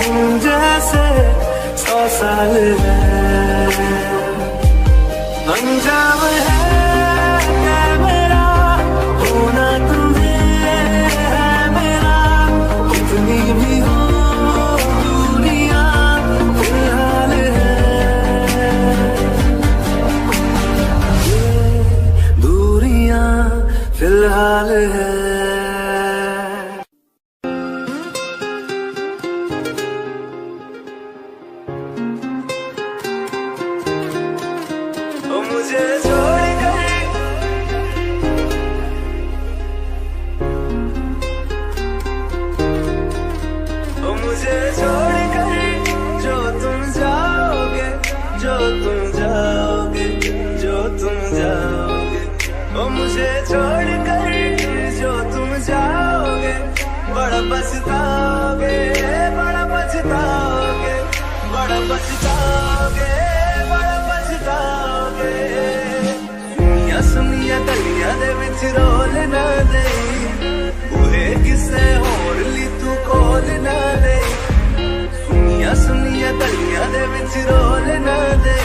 तुम जैसे 100 साल है। अंजाम है मेरा होना तुम्हें है मेरा, कितनी भी हो दुनिया फिलहाल है। ये दूरियां फिलहाल है। मुझे छोड़ कर मुझे छोड़ कर जो तुम जाओगे, जो तुम जाओगे, जो तुम जाओगे, मुझे छोड़ कर जो तुम जाओगे, बड़ा पछताओगे, बड़ा पछताओगे, बड़ा पछताओगे, बड़ा पछताओगे। सुनिया गलियां दे विच रोल ना दे, बूहे किसे होर ली तू कोल ना दे। सुनिया गलियां दे विच रोल ना दे,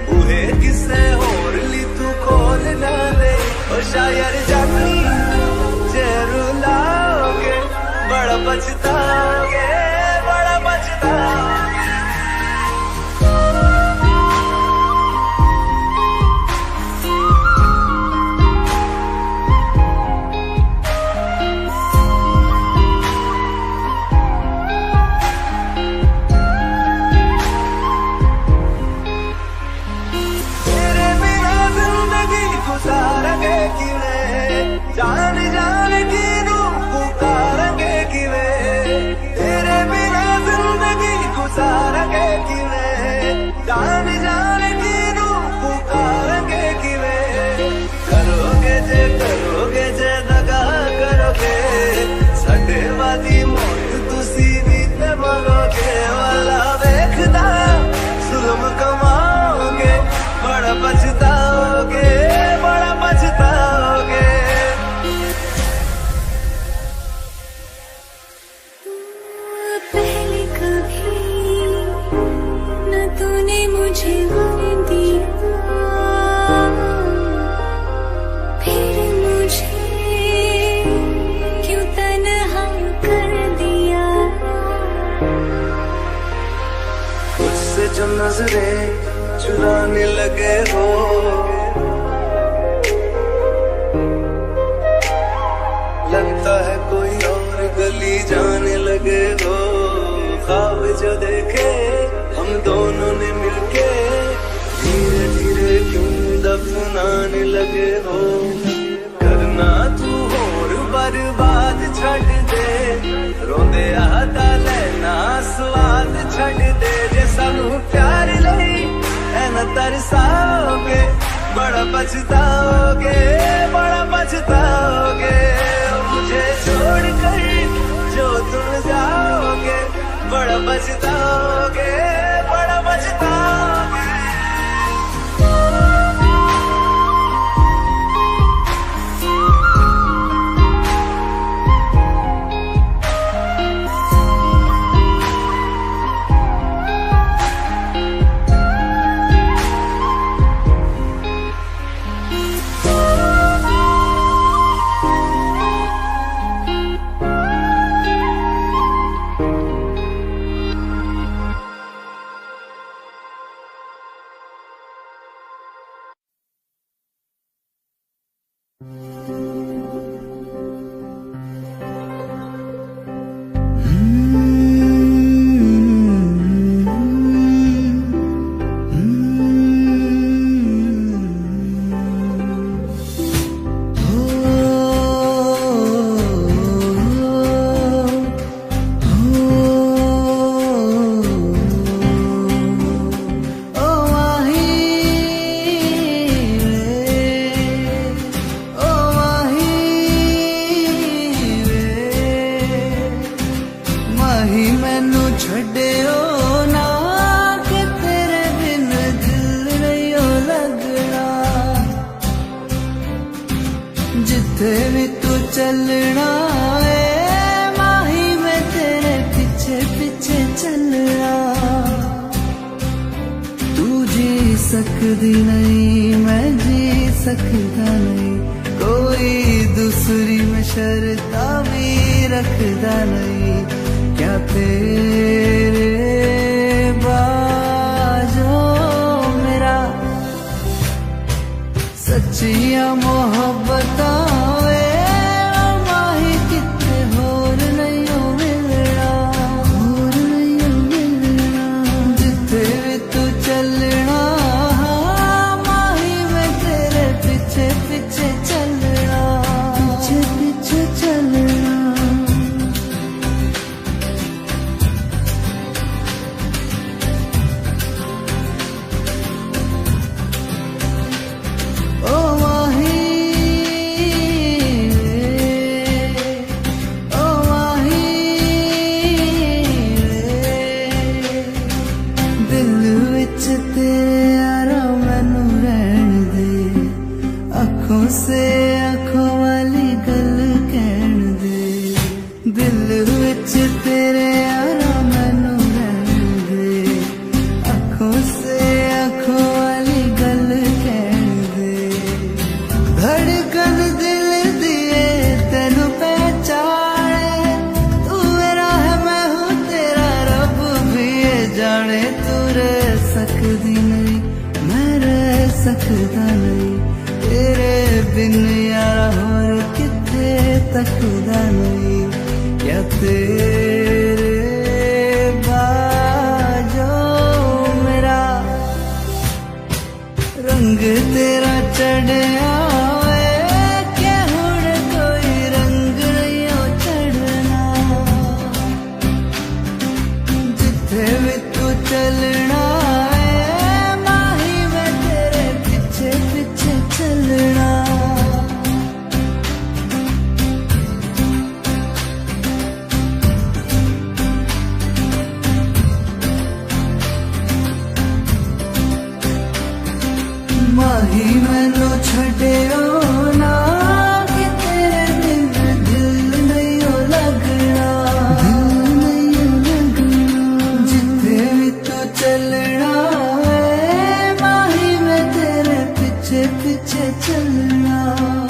बूहे किसे होर ली तू कोल ना दे। ओ शायर जानी जे रुलाओगे, बड़ा पछताओगे, बड़ा पछताओगे। जान जान की नू पुकारेंगे किवे, तेरे बिना जिंदगी गुजारेंगे किवे। जान जान की नू पुकारेंगे किवे, करोगे जे दगा करोगे, साडे वादी मौत तुसी भी ते मरोगे। वाला वेखदा जुल्म कमाओगे, बड़ा पछताओगे, बड़ा पछताओगे। मुझे गम दिया, फिर मुझे क्यों तन्हा कर दिया। मुझसे जो नजरें चुराने लगे हो, लगता है कोई और गली जाने लगे हो। ख्वाब जो देखे हम दोनों ने मिलके, धीरे धीरे क्यों दफनाने लगे हो। करना तू होर बर्बाद छड़ दे, रोंदे आता लेना स्वाद छड़ दे। जे सानू प्यार लई ऐना तरसाओगे, बड़ा पछताओगे, बड़ा पछताओगे। मुझे छोड़ कर जो तुम जाओगे, बड़ा पछताओगे, बड़ा पछताओगे। जिथे भी तू चलना है माही मैं तेरे पीछे पीछे सकती नहीं, मैं जी सकता नहीं, कोई दूसरी में शर्ता भी रखता नहीं। क्या तेरे बाजो मेरा सच्चिया मोहब्बत माही कितने होर नहीं हो मिलना, होर नहीं हो मिलना। जिथे भी तू चलना माही मैं तेरे पीछे पीछे चलना, पीछे पीछे चलना। ओ माही, ओ माही, दिल विच तेरे यारा मैनू रहन दे, अखों से अखों वाली गल कहन दे। दिल विच तेरे यारा मैनू रहन दे, अखों से अखों वाली गल कहन दे। धड़कन दिल दिए तेनू पहचाने, तू मेरा है मैं हूँ तेरा, रब भी ये जाने। तू रह सकती नहीं, मैं रह सकता नहीं, तेरे बिन यारा होर किथे तकदा नहीं। क्या तेरे बाजो मेरा रंग तेरा चढ़िया के हुण कोई रंग नहीं हो चढ़ना। जिथे भी तू चलना माही मैं तेरे पीछे पीछे चलना। माही मैनू छड्डियो ना कि तेरे बिन दिल नहीं हो लगना, दिल नहीं हो लगना। जिथे भी तू चलना माही मैं तेरे पीछे पीछे चलना,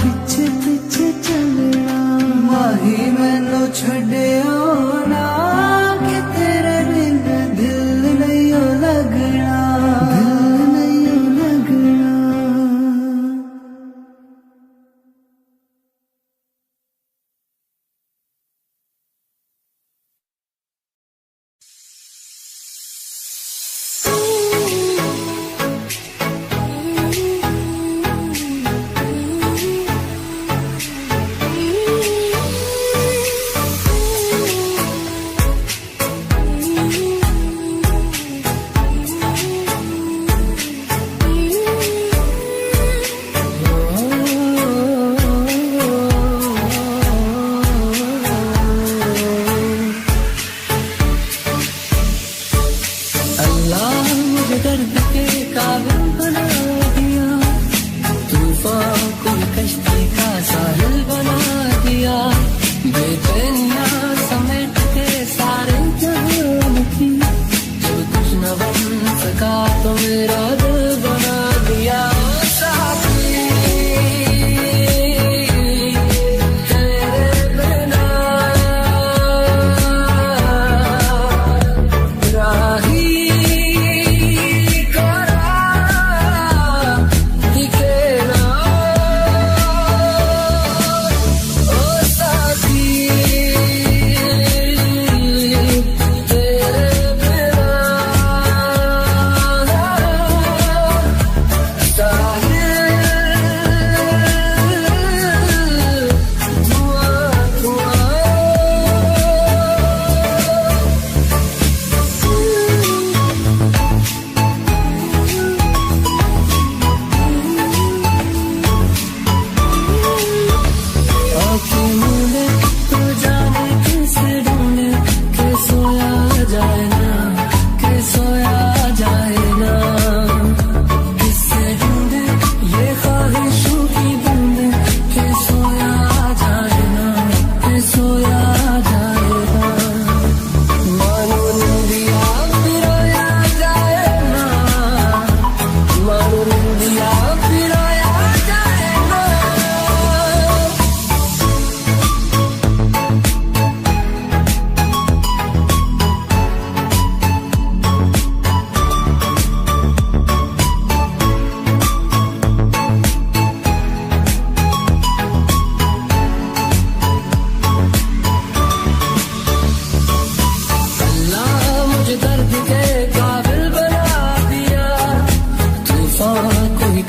पीछे पीछे चलना। माही मैनू छड्डियो ना कि तेरे बिन दिल नहीं हो लगना, दिल नहीं हो लगना। अल्लाह मुझे दर्द के काबिल बना दिया, तूफान को कश्ती का साहिल बना दिया। बेचैनियां समेट के सारे जहान की, जब कुछ न बन सका तो मेरा दिल बना दिया। साथी तेरे बिना राही करा दिखे ना।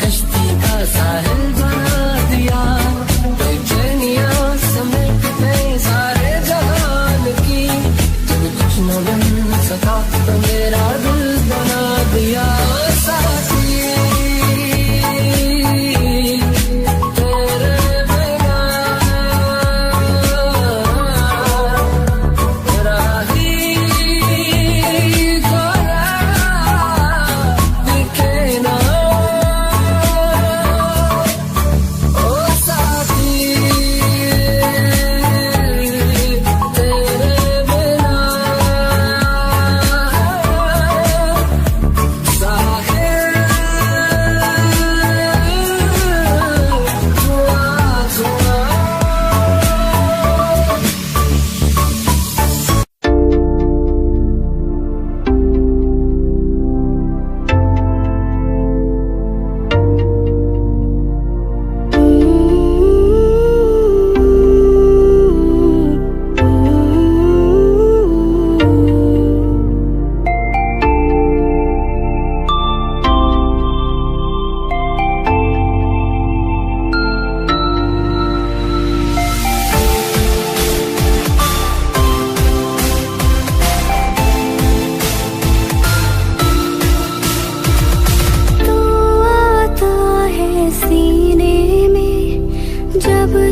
कश्ती का साहिल बना दिया, बेचैनियां समेट गई सारे जहान की। जब कुछ न बन सका तो मेरा दिल बना दिया साथी।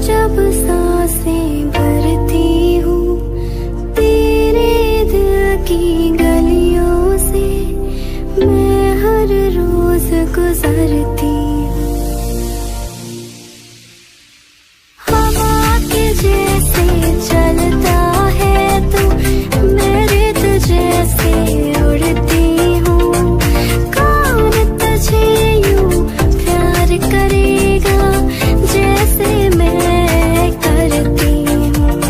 जब सांसें भरती हूँ तेरे दिल की गलियों से, मैं हर रोज गुजरती हूँ। हवा के जैसे चलता है तू, मैं रेत जैसे उड़ती हूँ। कौन तुझे यूं प्यार करेगा जैसे मैं करती हूँ।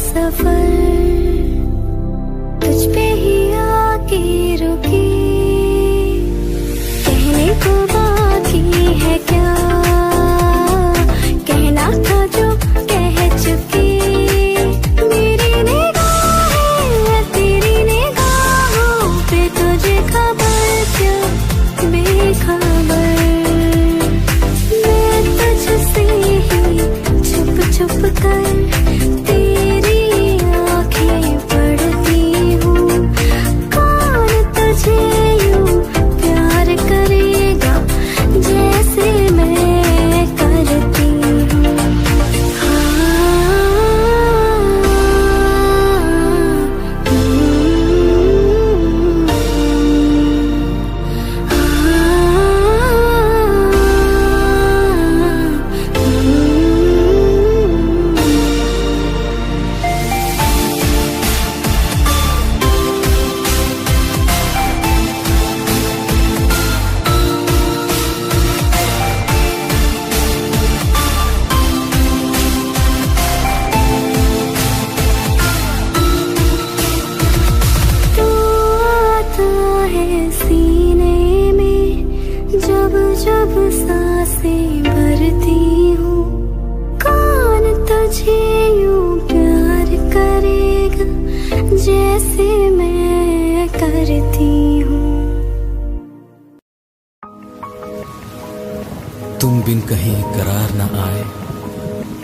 सफर तुझ पे ही आके रुकी, कहने को बाकी है क्या, कहना था जो कह चुकी। मेरी निगाहें तेरी निगाहों पे तुझे खबर क्या बेखबर, मैं तुझसे ही छुप छुप कर जब सांसें भरती हूँ। कौन तुझे यूं प्यार करेगा जैसे मैं करती हूँ। तुम बिन कहीं करार न आए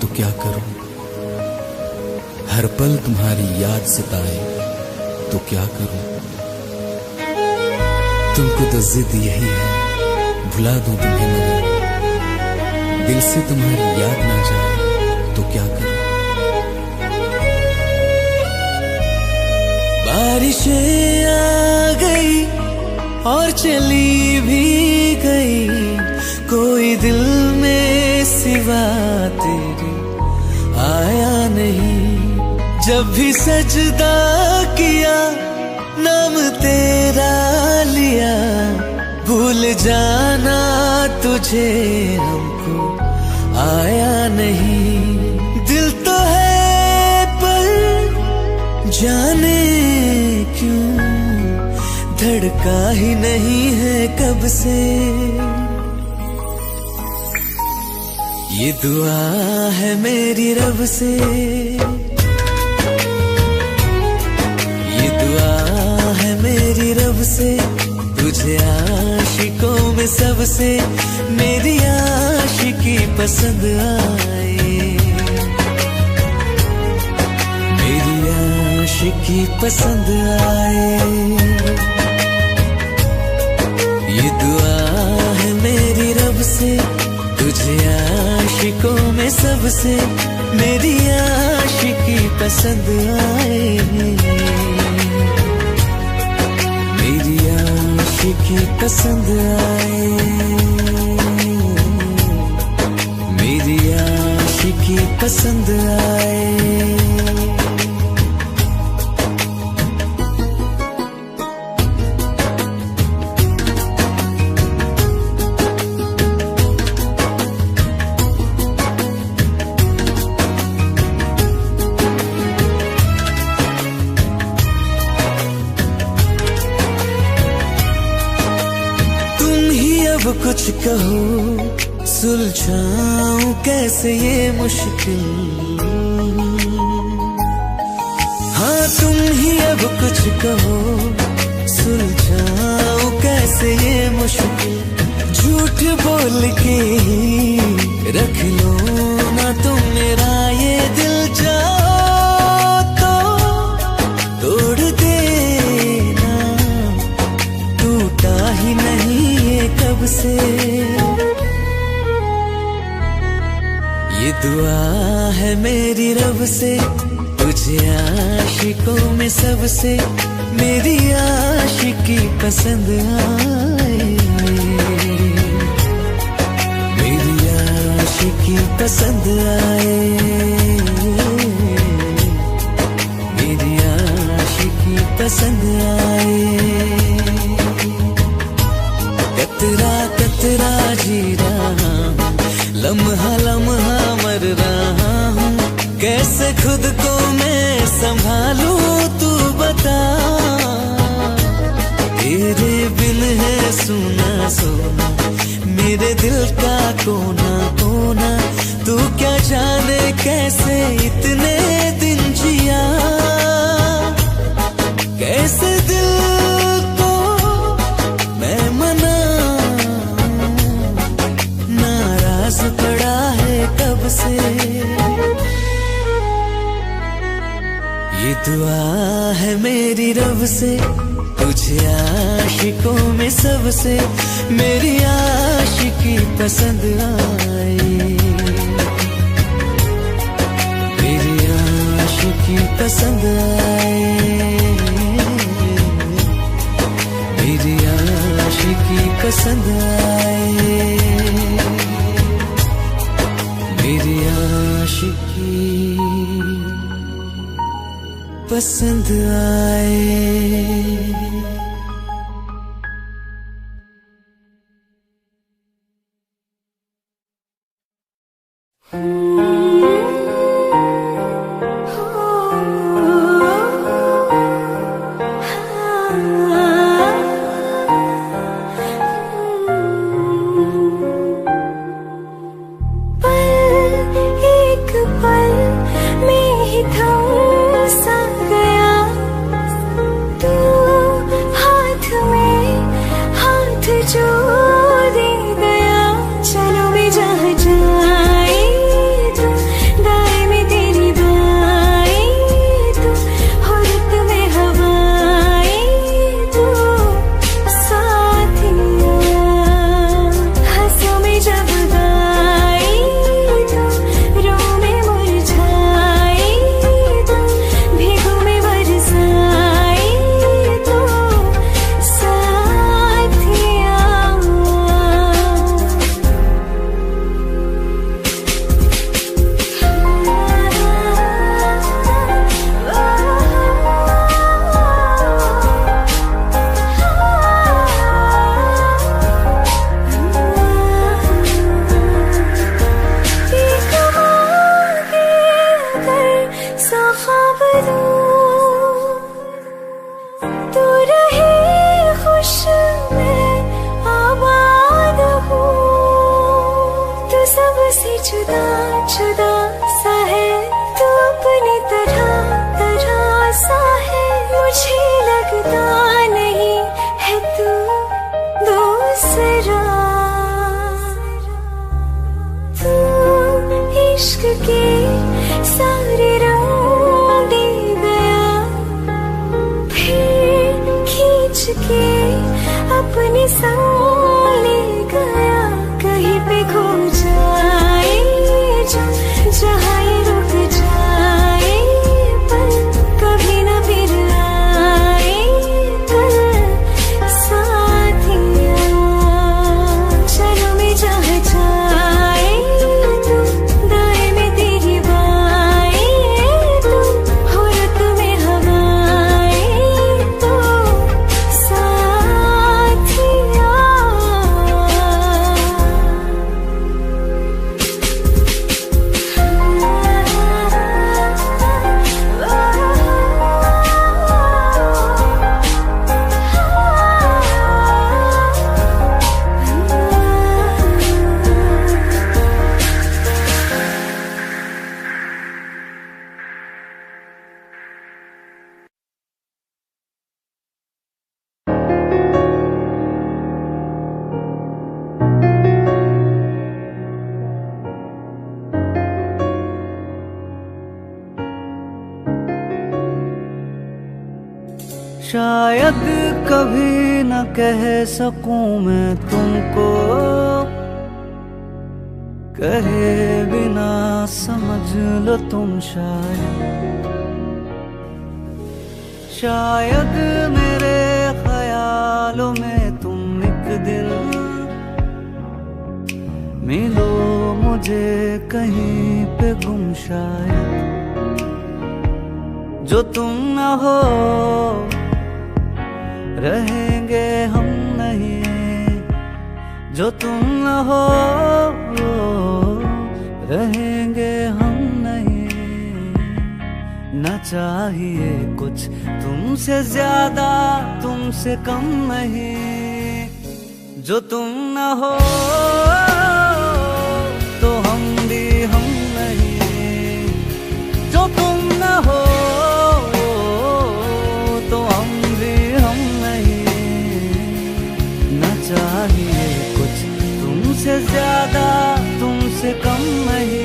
तो क्या करूं, हर पल तुम्हारी याद सताए तो क्या करूं। तुमको तो जिद यही है भुला दूं तुम्हें, मगर दिल से तुम्हारी याद ना जाए तो क्या करूं। बारिशें आ गई और चली भी गई, कोई दिल में सिवा तेरे आया नहीं। जब भी सजदा किया नाम तेरा लिया, भूल जाना तुझे हमको आया नहीं। दिल तो है पर जाने क्यों धड़का ही नहीं है कब से। ये दुआ है मेरी रब से, ये दुआ है मेरी रब से, तुझे आशिकों में सबसे मेरी आशिकी पसंद आए, मेरी आशिकी पसंद आए। ये दुआ है मेरी रब से, तुझे आशिकों में सबसे मेरी आशिकी पसंद आए, मेरी आशिकी पसंद आए, मेरी आशिकी पसंद आए। अब कुछ कहो सुलझाऊं कैसे ये मुश्किल, हाँ तुम ही अब कुछ कहो सुलझाऊं कैसे ये मुश्किल। झूठ बोल के ही रख लो ना तुम मेरा ये दिल, जाओ तो तोड़ देना, टूटा ही नहीं कब से। ये दुआ है मेरी रब से, तुझे आशिकों में सबसे मेरी आशिकी पसंद आए, मेरी आशिकी पसंद आए, मेरी आशिकी पसंद आए। कतरा कतरा जी रहा हूँ, लम्हा लम्हा मर रहा हूँ, कैसे खुद को मैं संभालूं तू बता। तेरे बिन है सुना सोना मेरे दिल का कोना कोना, तू क्या जाने कैसे इतने दिन जिया, कैसे दिल को मैं मना, नाराज पड़ा है कब से। ये दुआ है मेरी रब से, तुझे आशिकों में सबसे मेरी आशिकी पसंद आए, मेरी आशिकी पसंद आए, मेरी आशिकी पसंद आए, मेरी आशिकी पसंद आए। शायद कभी न कह सकूं मैं तुमको, कहे बिना समझ लो तुम शायद मेरे ख्यालों में तुम एक दिन मिलो मुझे कहीं पे गुम। शायद जो तुम न हो रहेंगे हम नहीं, जो तुम न हो रहेंगे हम नहीं। न चाहिए कुछ तुमसे ज्यादा तुमसे कम नहीं, जो तुम न हो तो हम भी हम नहीं, जो तुम न हो तो हम भी हम नहीं। न चाहिए कुछ तुमसे ज्यादा तुमसे कम नहीं।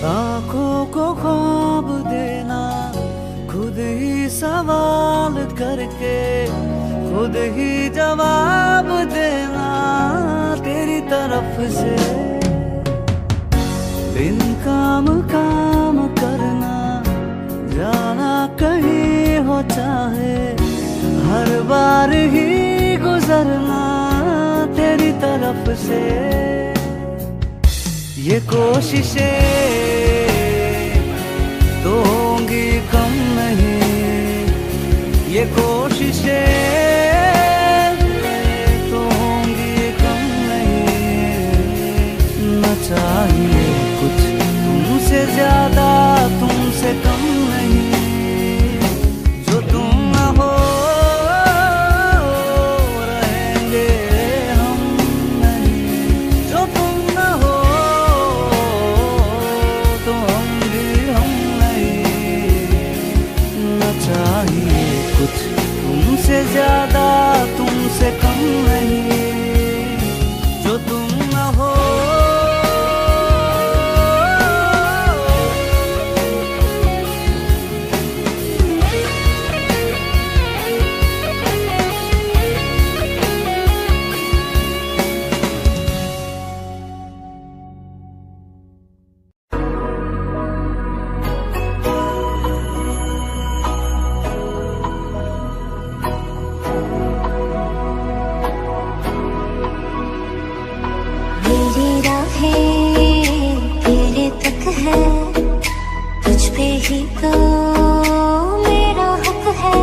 आँखों को ख्वाब देना, खुद ही सवाल करके खुद ही जवाब देना तेरी तरफ से। बिन काम करना, जाना कहीं हो चाहे, हर बार ही गुजरना तेरी तरफ से। ये कोशिशें तो होंगी कम नहीं, ये कोशिशें तो होंगी कम नहीं। न चाहिए कुछ तुमसे ज्यादा तुमसे कम नहीं, जो तुम न हो रहेंगे हम नहीं, जो तुम न हो तो हम भी हम नहीं। न चाहिए कुछ तुमसे ज्यादा तुमसे कम नहीं, जो तुम न हो। मेरी राहें तेरे तक है, तुझ पे ही तो मेरा हक है।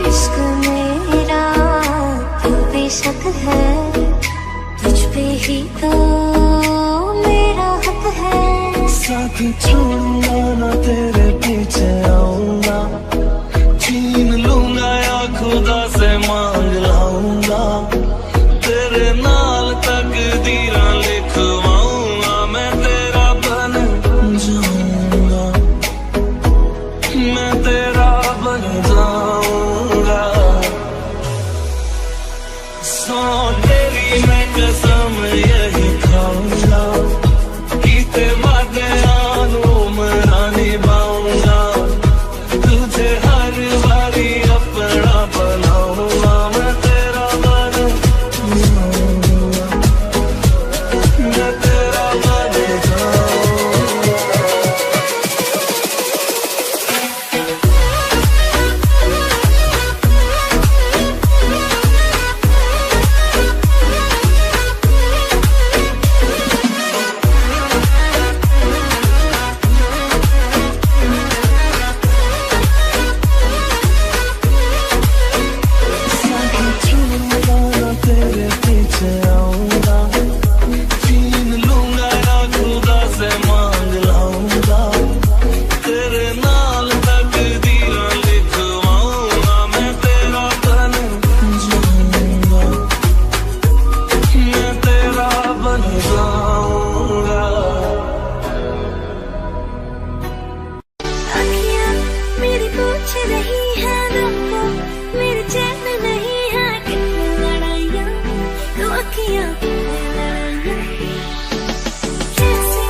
इश्क मेरा तू बेशक है, तुझ पे ही तो मेरा हक है। साथ छोड़ूंगा ना तेरे पीछे आऊंगा, छीन लूंगा या खुदा से मांग लाऊंगा। तेरे नाल तकदीरां लिखवाऊंगा, मैं तेरा बन जाऊंगा, मैं तेरा बन जाऊंगा। सौ तेरी मैं कसम यही खाऊंगा, कीते वादे आनू मना निभाऊंगा। तुझे हर बारी अपना बनाऊंगा, मैं तेरा बन जाऊंगा, मैं तेरा बन जाऊंगा। है दिल को, मेरे चैन नहीं है कितनी लड़ाइयाँ, तो अखियाँ लड़ाइयाँ। कैसे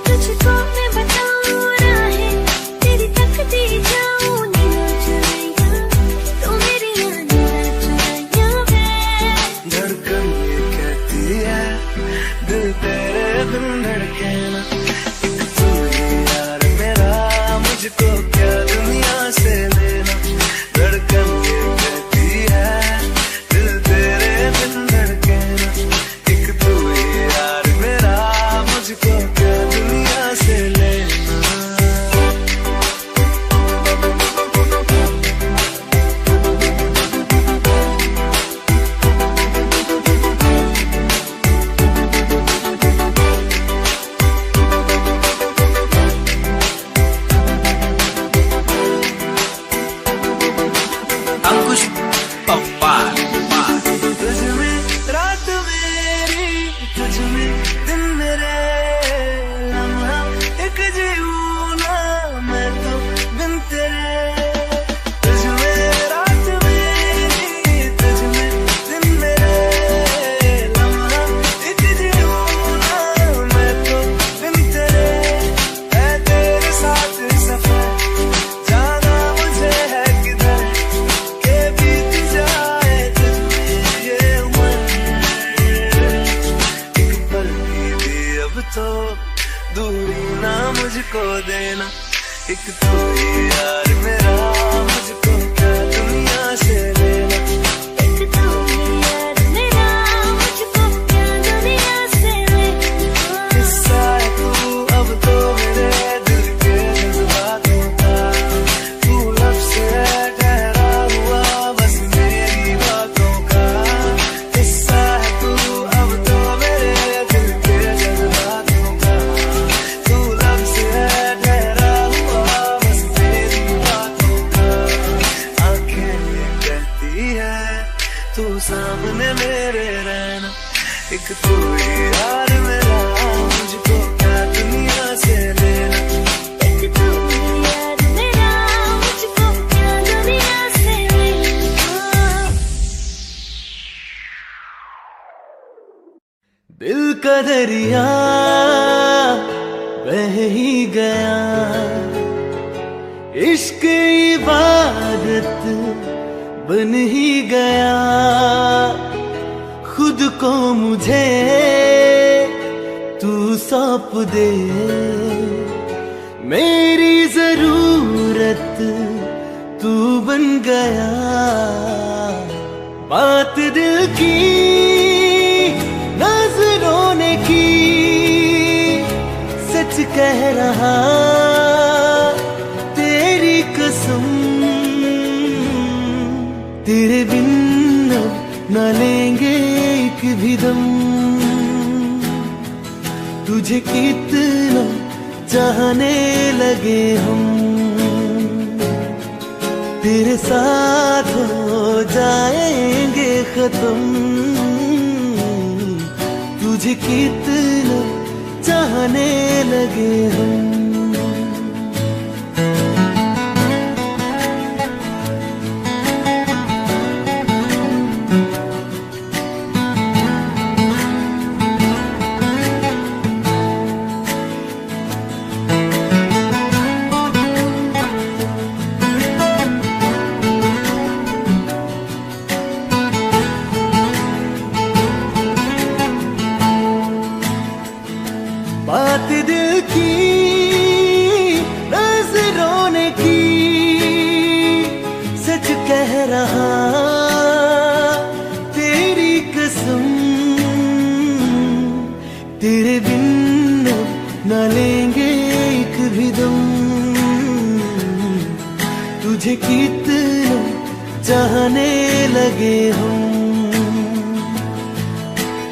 तुझको मैं बताऊँ राहें, तेरी तकती जाऊँ नींद चुराइयाँ, तो मेरी नींद चुराइयाँ वे। धड़कन ये कहती है दिल तेरे बिन धड़के ना, एक तू ही यार मेरा, मुझको क्या दुनिया से लेना। धड़कन ये कहती है दिल तेरे बिन धड़के ना, एक तू ही यार मेरा, मुझको क्या दुनिया से लेना। अंकुश पप्पा तुझ में रात मेरी, तुझ में दिन मेरे, लम्हा एक जीऊं ना मैं तो बिन तेरे। तुझ में रात मेरी, तुझ में दिन मेरे, लम्हा एक जीऊं ना मैं तो बिन तेरे। है तेरे साथ सफर, जाना मुझे है किधर, के बीत जाए तुझमें ये उम्र। एक पल की भी अब तो दूरी ना मुझको देना, एक तू ही यार मेरा, मुझको क्या दुनिया से लेना। एक तू ही यार मेरा, मुझको क्या दुनिया से लेना। हिस्सा है तू अब तो मेरे दिल के जज्बातों का, तू लफ्ज़ है ठहरा हुआ बस मेरी बातों का। हिस्सा है तू अब तो मेरे दिल के जज्बातों का, तू लफ्ज़ है ठहरा हुआ बस मेरी बातों का। आंखें ये कहती है तू सामने मेरे रहना, एक तू ही यार मेरा, मुझको क्या दुनिया से लेना। एक तू ही यार मेरा, मुझको क्या दुनिया से लेना। दिल का दरिया बह ही गया, इश्क इबादत बन ही गया। खुद को मुझे तू सौंप दे, मेरी जरूरत तू बन गया। बात दिल की नजरों ने की, सच कह रहा तेरी कसम, तेरे बिन अब न लेंगे एक भी दम। तुझे कितना चाहने लगे हम, तेरे साथ हो जाएंगे खत्म। तुझे कितना चाहने लगे हम। बात दिल की नजरों ने की, सच कह रहा तेरी कसम। तेरे बिन न लेंगे एक भी दम। तुझे कितना चाहने लगे हम,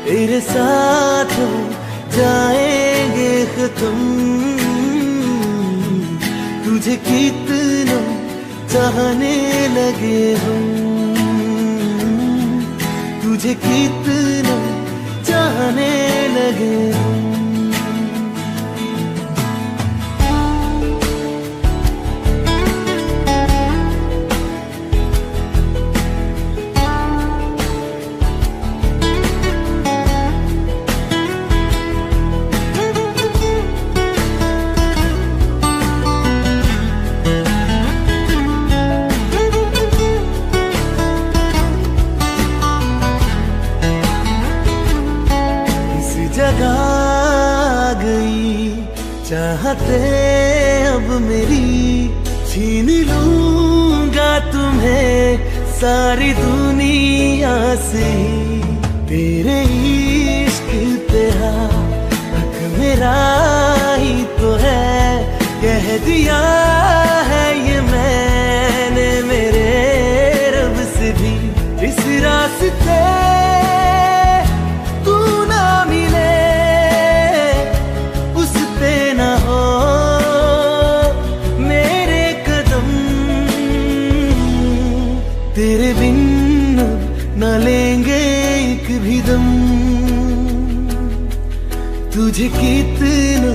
तेरे साथ जाएंगे खत्म। तुझे कितना चाहने लगे हम, तुझे कितना चाहने लगे हम। बातें अब मेरी छीन लूंगा तुम्हें सारी दुनिया से। तेरे इश्क पे हक मेरा ही तो है, कह दिया है ये मैंने मेरे रब से भी। इस रास्ते तू ना मिले उस पे ना हो मेरे कदम, तेरे बिन न लेंगे एक भी दम। तुझे कितना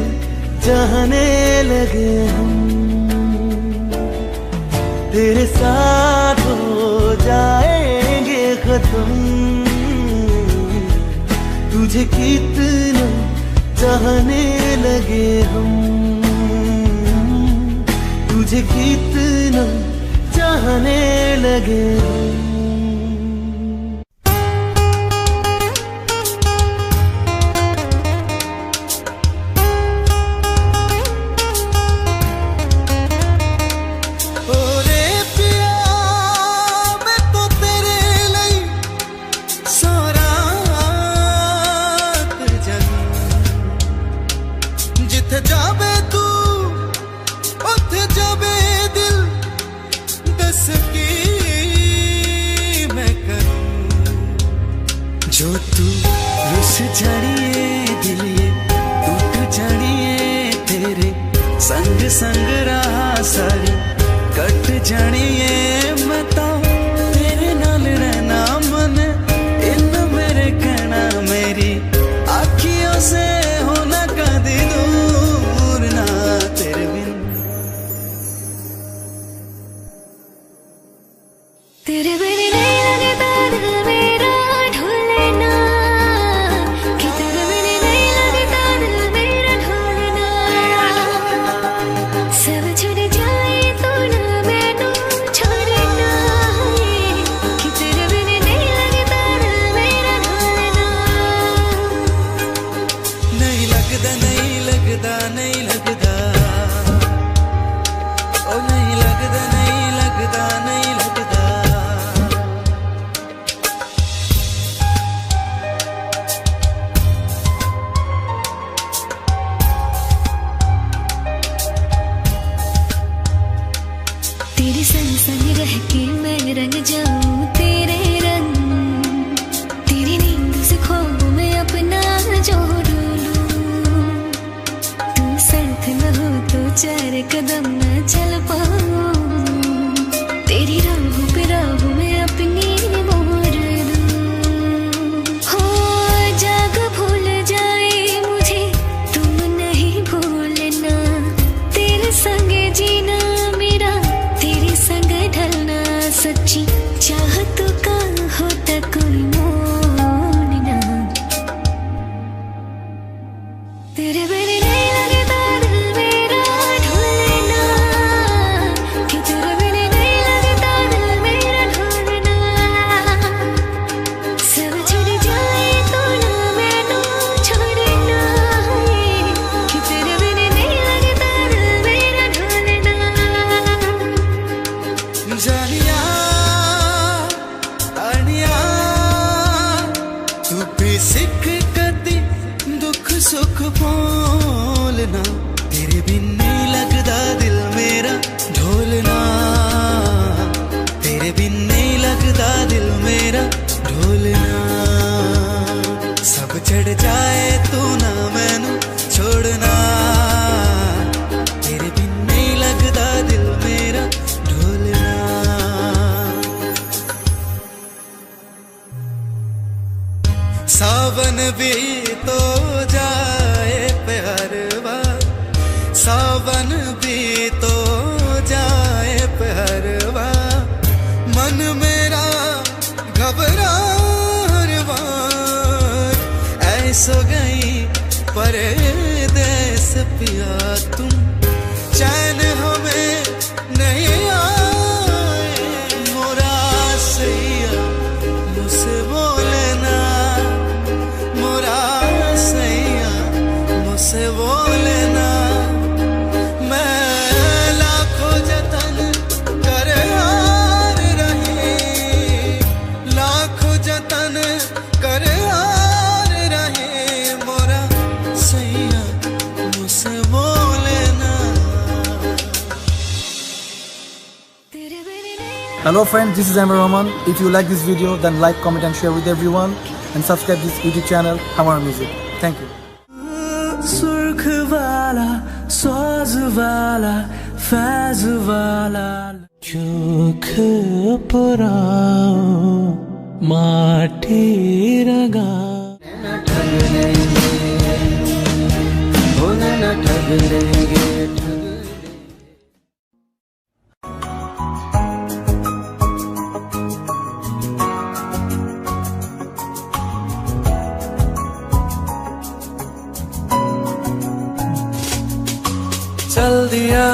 चाहने लगे हम, तेरे साथ हो जाएंगे खत्म। तुझे कितना चाहने लगे हम, तुझे कितना चाहने लगे हम। जो तू रुस जानिए दिल ये टूट जानिए, तेरे संग संग रहा सारी कट जानिए। मैं तो तेरे नाल रहना मन इन मेरे कहना, मेरी आँखियों से होना कदी दूर ना तेरे बिन। तेरे बिन नहीं लगता दिल मेरा ढोलना, कि तेरे बिन नहीं लगता दिल मेरा ढोलना। सब छूट जाए तो ना मैनू छोड़ना, कि तेरे बिन नहीं लगता दिल मेरा ढोलना। नहीं लगता नहीं लगता नहीं लगता, ओ नहीं लगता नहीं लगता नहीं लगता। तेरे संग संग रह के मैं रंग जाऊं तेरे रंग, तेरी नींद से ख्वाब में अपना जोड़ लूं। तू साथ न हो तो चार कदम न चल पाऊं, तेरी राहों पे राहों में अपनी मोड़ दूं। हो जाग भूल जाए मुझे तुम नहीं भूलना, तेरे संग जीना मेरा तेरे संग ढलना। सच्ची चाहत का होता कोई मोड़ ना, तेरे बिन नहीं लगता दिल मेरा ढोलना, कि तेरे बिन नहीं लगता दिल मेरा ढोलना। सब छूट जाए तो ना मैनू छोड़ना, कि तेरे बिन नहीं लगता दिल मेरा ढोलना। जानिया आनिया तू भी सिख कदी दुख सुख बोलना, तेरे बिन नहीं लगता दिल मेरा ढोलना। तेरे बिन नहीं लगता दिल मेरा ढोलना। सब चढ़ जाए तू ना मैनू छोड़ना, तेरे बिन नहीं लगता दिल मेरा ढोलना। सावन भी तो जाए प्यारवा, सावन भी तो जाए प्यारवा। मन मेरा घबरारवा, ऐसो गई परदेस पिया तुम। चैन हमें नहीं आए मोरा सैया, मुझसे बोलना मोरा सैया, मुझसे बोलना। Hello friends, this is Amir Rahman. If you like this video, then like, comment and share with everyone and subscribe this YouTube channel, Hamara Music. Thank you. सुर्ख वाला साज वाला फैज वाला चोख पुराओ माटी रगा चल दिया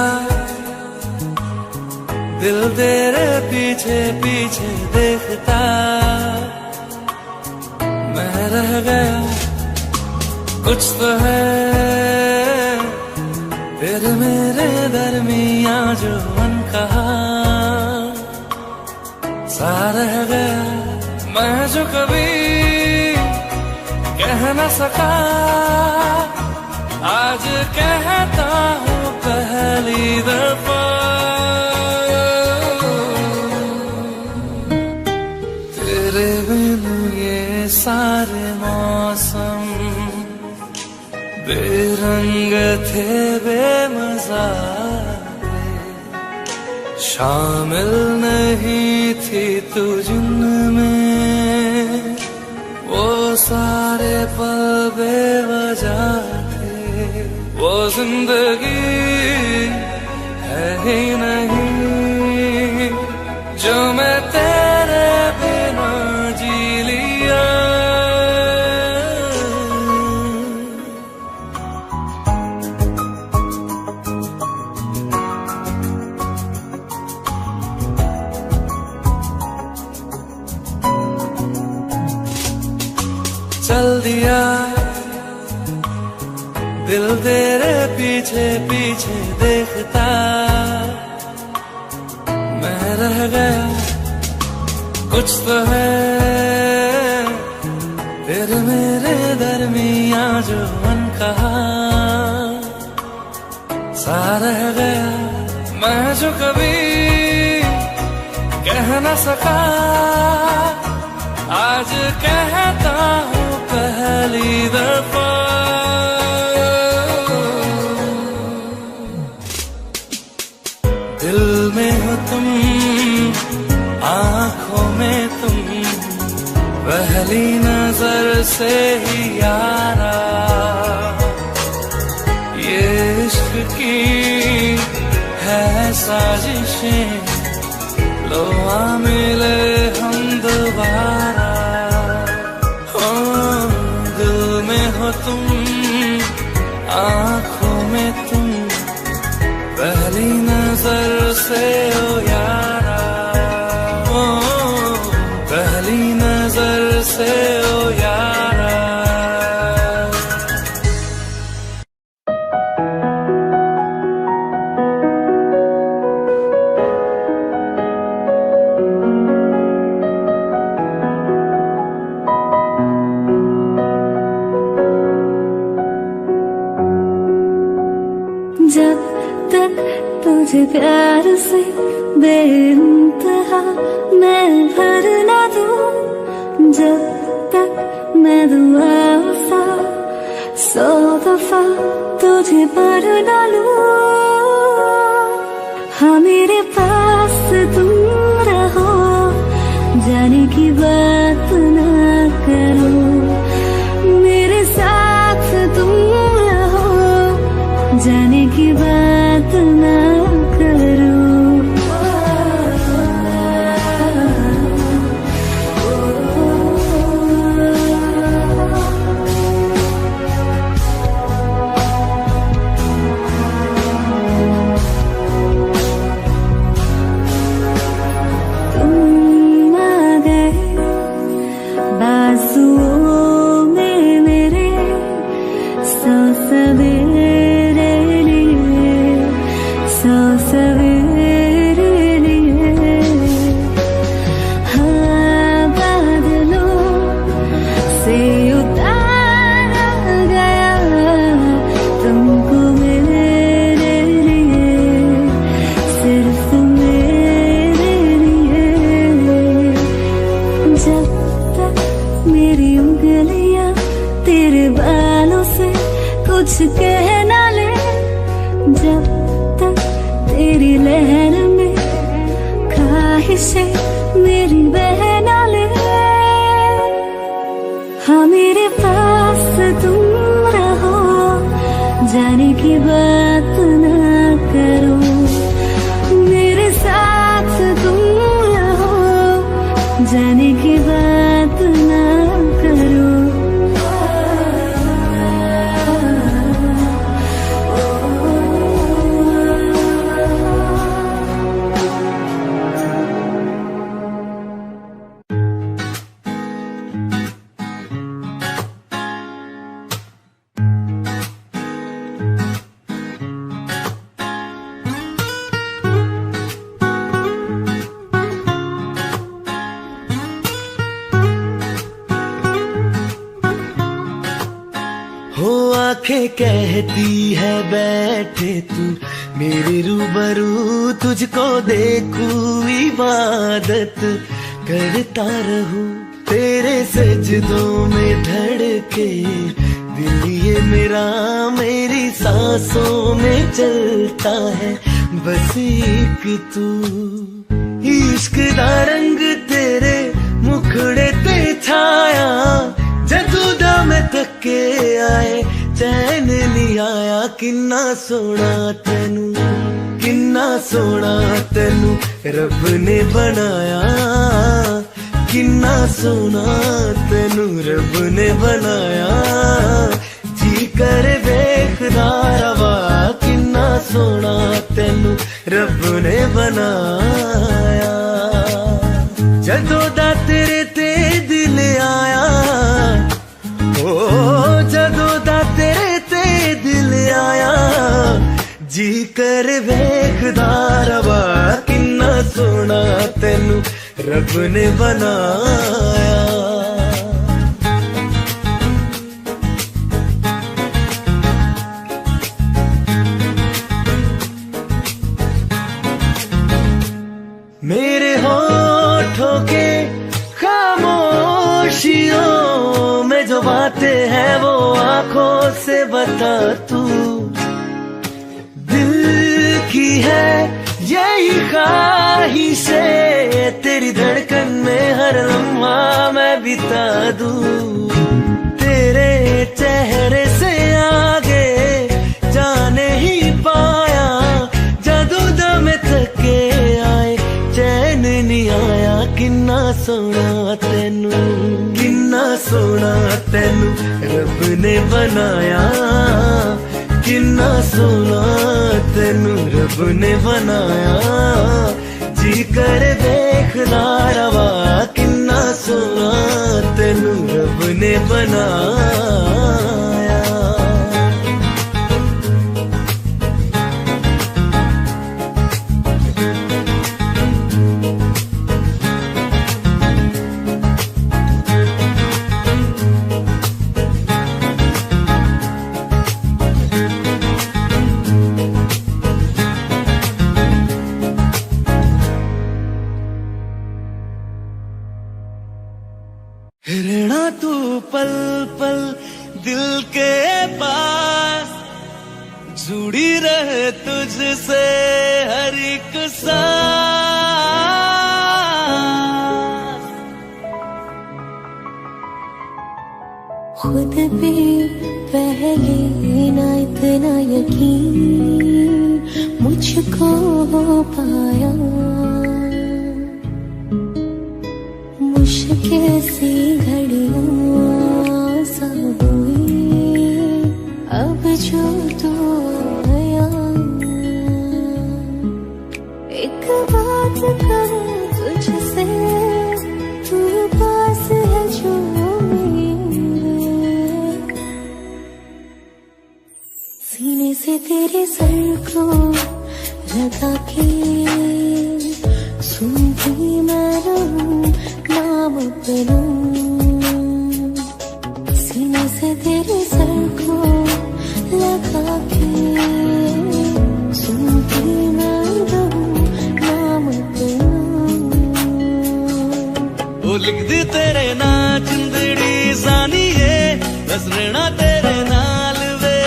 दिल तेरे पीछे पीछे देखता मैं रह गया कुछ तो है तेरे मेरे दरमियां जो मन कहा सा रह गया मैं जो कभी कह न सका आज कहता हूँ पहली दफा तेरे बिनु ये सारे मौसम बेरंग थे बेमजा शामिल नहीं थी तू जिनमें वो सारे पल बेवजह वो जिंदगी है ही नहीं जो मैं तेरे बिना जी लिया चल दिया दिल तेरे पीछे पीछे देखता मैं रह गया कुछ तो है तेरे मेरे दरमियां जो मन कहा सा रह गया मैं जो कभी कह न सका आज कहता हूँ पहली दफा दिल में हो तुम आँखों में तुम पहली नजर से ही यारा ये इश्क की है साजिशें लो आ मिले हम दोबारा दिल में हो तुम आँखों में तुम पहली नजर से ओ यारा ओ पहली नजर से ओ यारा जब तक तुझे प्यार से बेइंतहा मैं भर ना दूं जब तक मैं दुआ सा 100 दफा तुझे पर ना लूं हाँ मेरे पास तुम रहो जाने की बात ना करो मेरे साथ तुम रहो जाने की बात ना करो कह ना ले जब तक तेरी लहर में ख्वाहिशें मेरी बह ना ले। हाँ मेरे पास तुम रहो, जाने की बात ना करो, मेरे साथ तुम रहो, जाने की बात ना करो। हो आंखें कहती है बैठे तू मेरे रूबरू, तुझको देखूं इबादत करता रहूं, तेरे सजदों में धड़के दिल ये मेरा, मेरी सांसों में चलता है बस एक तू। इश्क दा रंग तेरे मुखड़े ते छाया, जदू दा मैं थके आए चैन नहीं आया। किन्ना सोना तेनू, किन्ना सोना तेनू रब ने बनाया, किन्ना सोना तेनू रब ने बनाया। जी कर वेखदा रवा, किन्ना सोना तेनू रब ने बनाया। जदों दा तेरे ते दिल आया, ओ जदों दा तेरे ते दिल आया, जी कर वेखदा रवा, किन्ना सोना तेनू रब ने बनाया। मेरे होठों के खामोशियों में जो बातें हैं वो आंखों से बता तू, दिल की है यही ख्वाहिशें, तेरी धड़कन में हर लम्हा मैं बिता दूं, तेरे चेहरे से आगे जाने ही पाया, जादू दम थके आए चैन नहीं आया। किन्ना सोना तेनू, किन्ना सोना तेनू रब ने बनाया, किन्ना सोना तेनू रब ने बनाया। जी कर देखना रवा, किन्ना सोना तेनू रब ने बनाया। रहना तू पल पल दिल के पास, जुड़ी रहे तुझसे हर एक सांस। खुद पे पहले ना इतना यकीन मुझको हो पाया, मुश्किल सी घड़ियां सा हुई अब जो तू आया। एक बात कहूं तुझसे, तू पास है जो मेरे, सीने से तेरे सर को लगा के सुनती मैं रहूं नाम अपना, सीने से तेरे सर को लगा के सुनती मैं रहूं नाम अपना। वो लिख दी तेरे ना जिंदड़ी सानी है, बस रहना तेरे नाल वे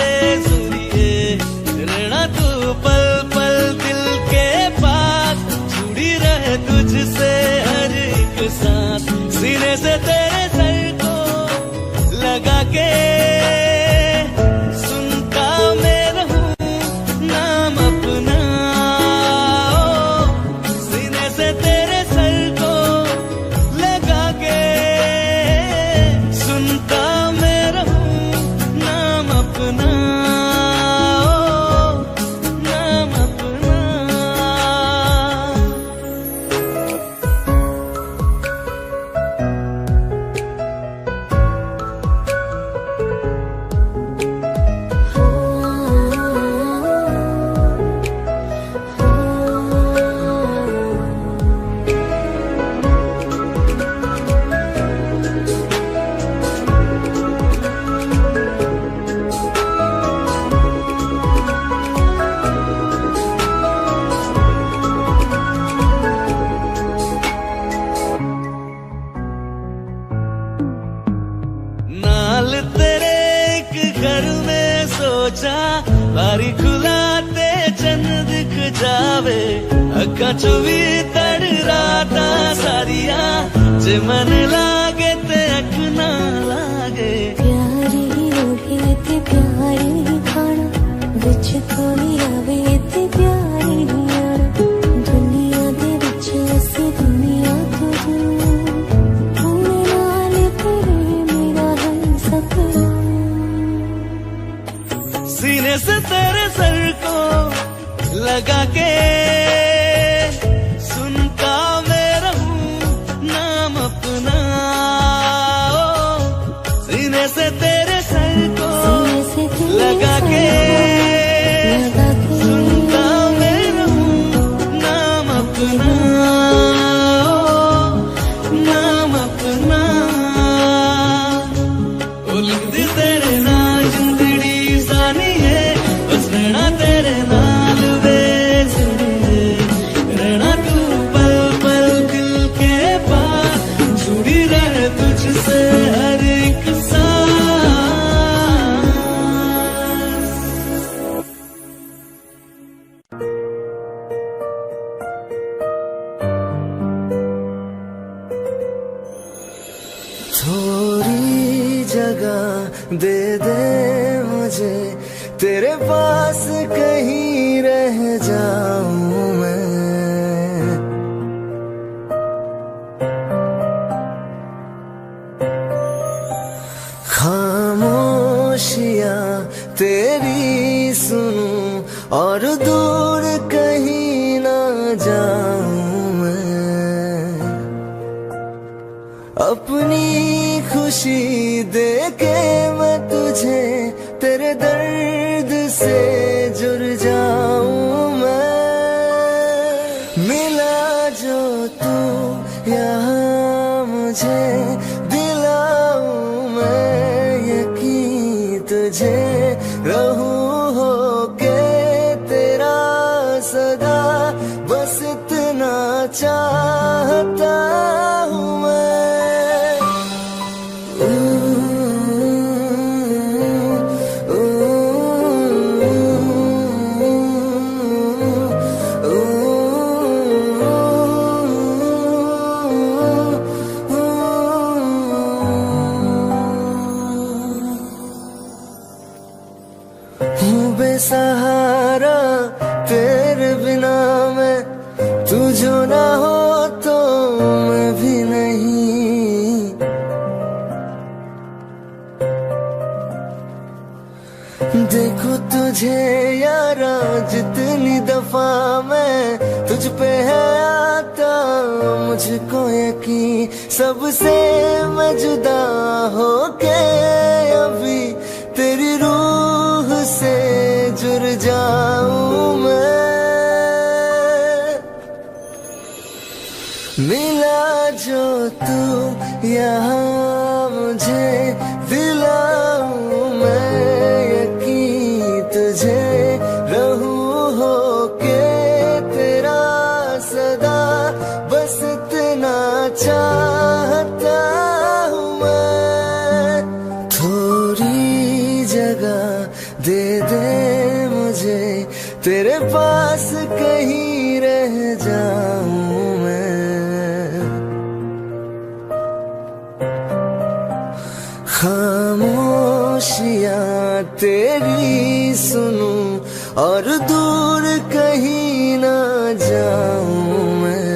कचवी तड़ राता सारिया जे मन लागे ते अख ना लागे प्यारी ओढ़े ते प्यारी खाना विच कोई आवे ते प्यारी आना दुनिया दे विच असी दुनिया तो दूर नाल तेरे मेरा है सपना सीने से तेरे सर को लगा के सुनता मैं रहूं नाम अपना सीने से तेरे सर को लगा के सुनता मैं रहूं नाम अपना नाम अपना ओ लिख दी तेरे नाल जिंदड़ी सानी है बस रहना तेरे नाल वे रहना तू पल पल दिल के पास जुड़ी रहे तुझसे हर एक थोड़ी जगह दे दे मुझे तेरे पास कहीं रह जाऊं मैं खामोशियां तेरी सुनूं और दूर कहीं ना जाऊं मैं अपनी खुशी दे के मैं तुझे तेरे दर्द से जुड़ जाऊं मैं मिला जो तू यहाँ मुझे दिलाऊं मैं यकीन तुझे रहूं होके तेरा सदा बस इतना चाहता हूँ मैं बेसहारा तेरे बिना मैं तू जो ना हो तो मैं भी नहीं देखो तुझे यारा जितनी दफा मैं तुझ पे है आता मुझको यकीन सबसे मैं जुदा होके अभी तेरी रूह से जुड़ जाऊं मैं मिला जो तू यहाँ मुझे दिलाऊं मैं यकीन तुझे रहूं होके तेरा सदा बस इतना चाहता हूँ मैं थोड़ी जगह दे दे मुझे तेरे पास कहीं रह जाऊं मैं खामोशियां तेरी सुनूं और दूर कहीं ना जाऊं मैं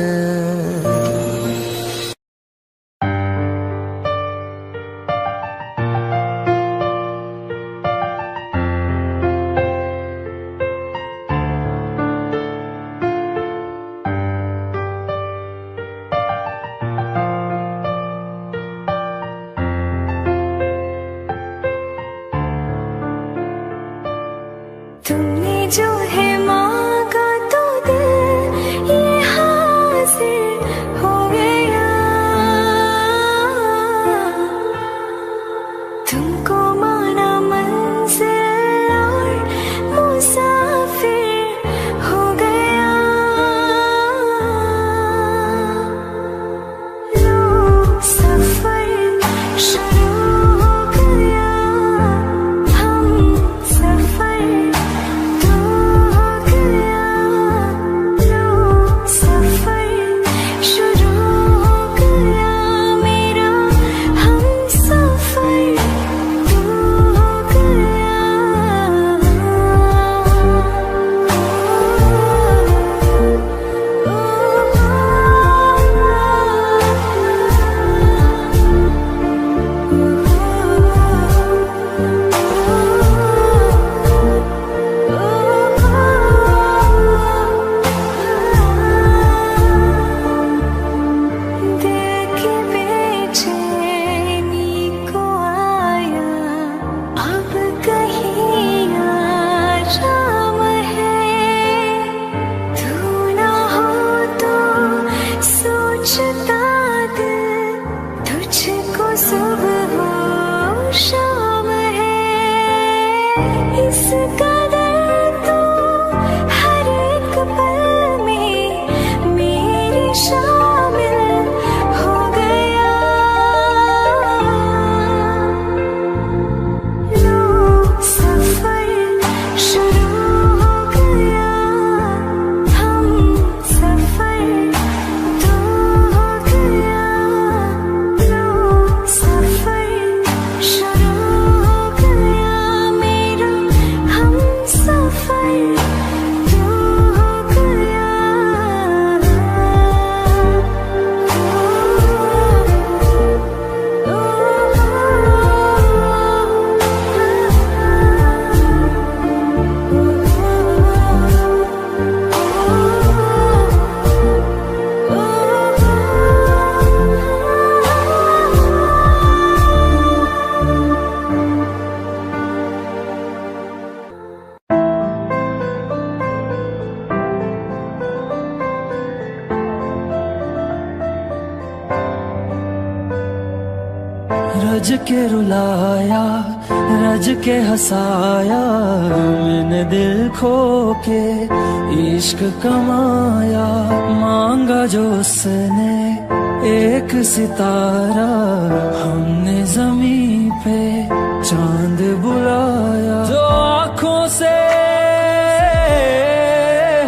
रज के रुलाया, रज के हंसाया, मैंने दिल खो के इश्क कमाया। मांगा जो उसने एक सितारा, हमने जमीन पे चांद बुलाया। जो आँखों से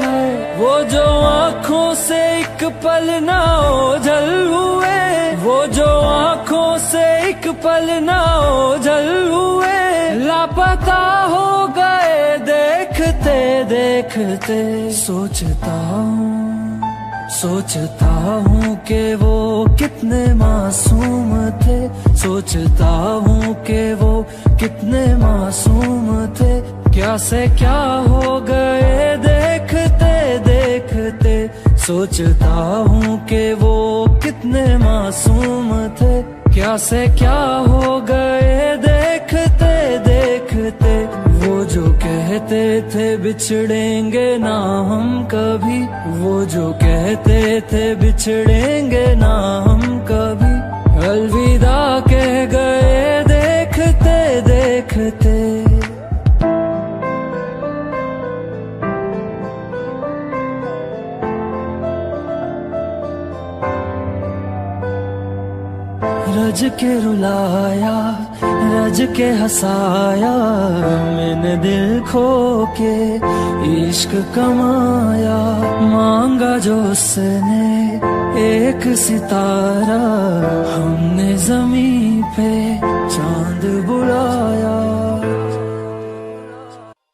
है, वो जो आँखों से एक पल ना ओझल हुए, वो जो आँखों से एक पल ना ओझल हुए, लापता हो गए देखते देखते। सोचता हूँ कि वो कितने मासूम थे, सोचता हूँ कि वो कितने मासूम थे। क्या से क्या हो गए देखते देखते। सोचता हूँ कि वो कितने मासूम थे, क्या से क्या हो गए देखते देखते। वो जो कहते थे बिछड़ेंगे ना हम कभी, वो जो कहते थे बिछड़ेंगे ना हम कभी, अलविदा कह गए देखते देखते। रज के रुलाया, रज के हंसाया, मैंने दिल खो के इश्क कमाया। मांगा जो उसने एक सितारा, हमने जमीन पे चांद बुलाया।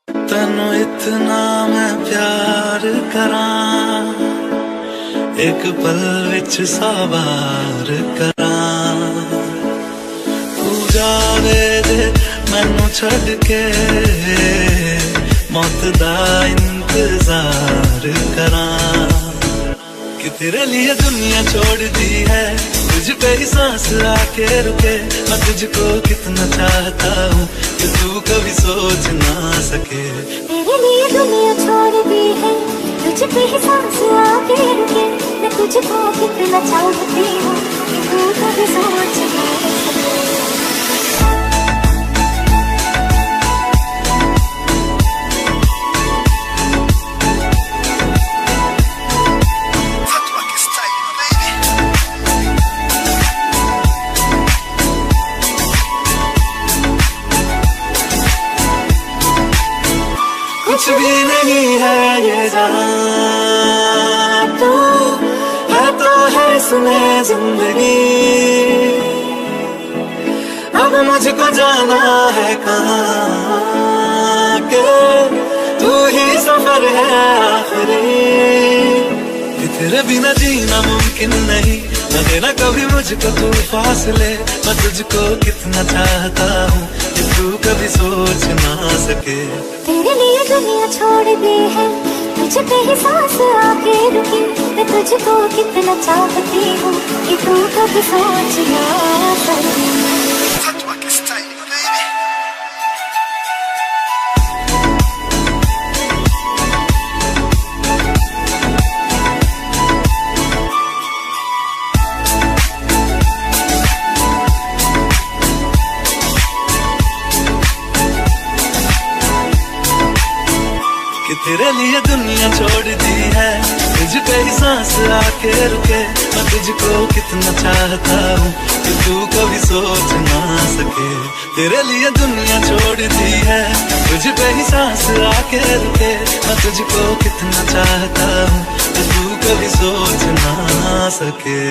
तैनू इतना मैं प्यार करां, एक पल विच सवार करां। तू जावे जे मैनू छड़ के, मौत दा इंतजार करां। कि तेरे लिए दुनिया छोड़ दी है, तुझ पे ही सांस आके रुके। मैं तुझको कितना चाहता हूँ कि तू कभी सोच ना सके। तेरे लिए दुनिया छोड़ दी है, तुझ पे ही सांस आके रुके। मैं तुझको कितना चाहती हूँ कि तू कभी सोच ना सके। कुछ भी नहीं है ये जहां, तू है तो है सुने जिंदगी। अब मुझको जाना है कहाँ के, तू ही सफर है आखिरी। कि तेरे बिना जीना मुमकिन नहीं, न देना कभी मुझको तू फासले। मैं तुझको कितना चाहता हूँ कि तू कभी सोच ना सके। तेरे लिए दुनिया छोड़ दी है, तुझ पे ही सांस आके रुकी। मैं तुझको कितना चाहती हूँ कि तू कभी सोच ना सके। कि तेरे लिए दुनिया छोड़ दी है, तुझ पे ही सांस आके रुके। मैं तुझको कितना चाहता हूँ कि तू कभी सोच ना सके। तेरे लिए दुनिया छोड़ दी है, तुझ पे ही सांस आके रुके। मैं तुझको कितना चाहता हूँ कि तू कभी सोच ना सके।